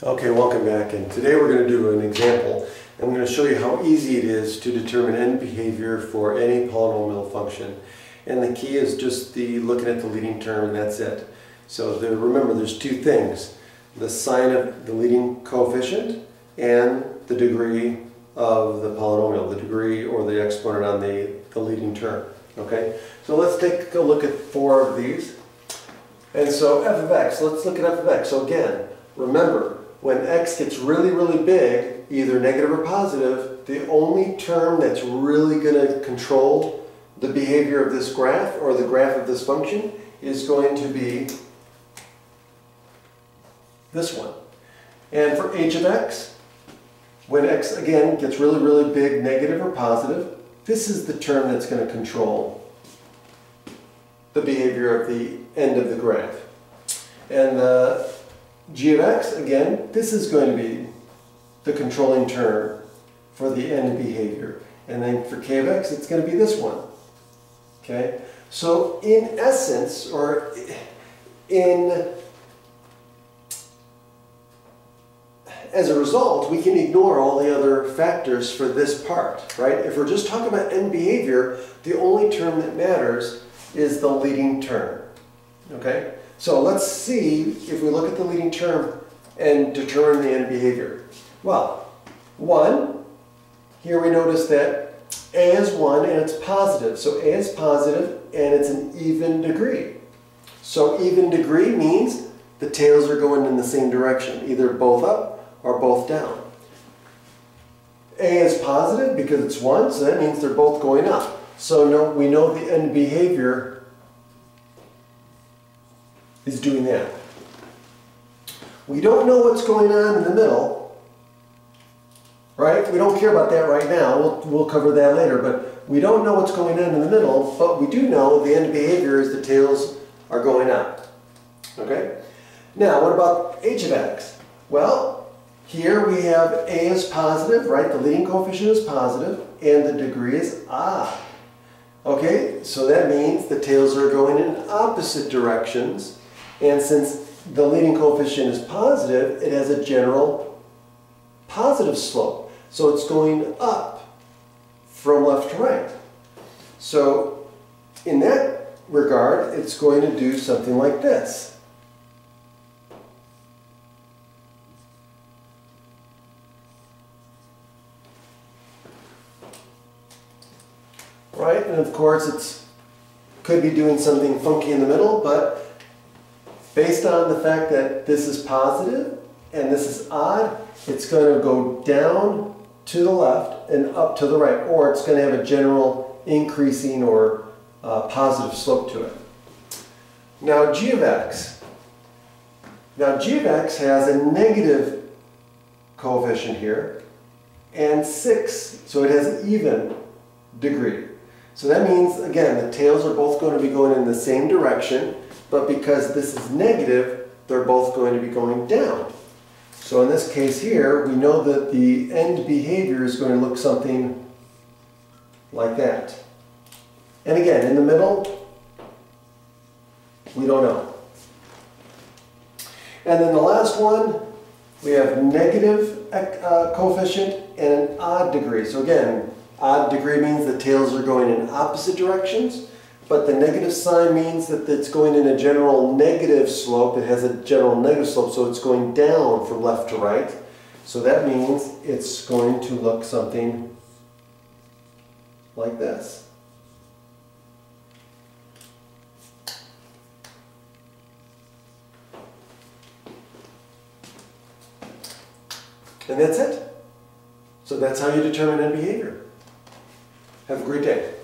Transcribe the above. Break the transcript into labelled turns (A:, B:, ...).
A: Okay, welcome back, and today we're going to do an example. I'm going to show you how easy it is to determine end behavior for any polynomial function. And the key is just looking at the leading term, and that's it. So remember, there's two things: the sign of the leading coefficient and the degree of the polynomial, the degree or the exponent on the leading term. Okay, so let's take a look at four of these. And so f of x, let's look at f of x. So again, remember, when x gets really, really big, either negative or positive, the only term that's really going to control the behavior of this graph or the graph of this function is going to be this one. And for h of x, when x again gets really, really big, negative or positive, this is the term that's going to control the behavior of the end of the graph. And the g of x, again, this is going to be the controlling term for the end behavior. And then for k of x, it's going to be this one. Okay? So in essence, or as a result, we can ignore all the other factors for this part, right? If we're just talking about end behavior, the only term that matters is the leading term. Okay? So let's see if we look at the leading term and determine the end behavior. Well, 1, here we notice that a is 1 and it's positive. So a is positive and it's an even degree. So even degree means the tails are going in the same direction, either both up or both down. A is positive because it's 1, so that means they're both going up. So we know the end behavior is doing that. We don't know what's going on in the middle, right? We don't care about that right now. We'll cover that later, but we don't know what's going on in the middle, but we do know the end behavior is the tails are going up. Okay? Now, what about h of x? Well, here we have a is positive, right? The leading coefficient is positive, and the degree is odd. Okay, so that means the tails are going in opposite directions. And since the leading coefficient is positive, it has a general positive slope. So it's going up from left to right. So in that regard, it's going to do something like this. Right? And of course, it could be doing something funky in the middle, but based on the fact that this is positive and this is odd, it's going to go down to the left and up to the right, or it's going to have a general increasing or positive slope to it. Now g of x. Now g of x has a negative coefficient here and 6, so it has an even degree. So that means, again, the tails are both going to be going in the same direction, but because this is negative, they're both going to be going down. So in this case here, we know that the end behavior is going to look something like that. And again, in the middle, we don't know. And then the last one, we have negative coefficient and an odd degree. So again, odd degree means the tails are going in opposite directions. But the negative sign means that it's going in a general negative slope. It has a general negative slope, so it's going down from left to right. So that means it's going to look something like this. And that's it. So that's how you determine end behavior. Have a great day.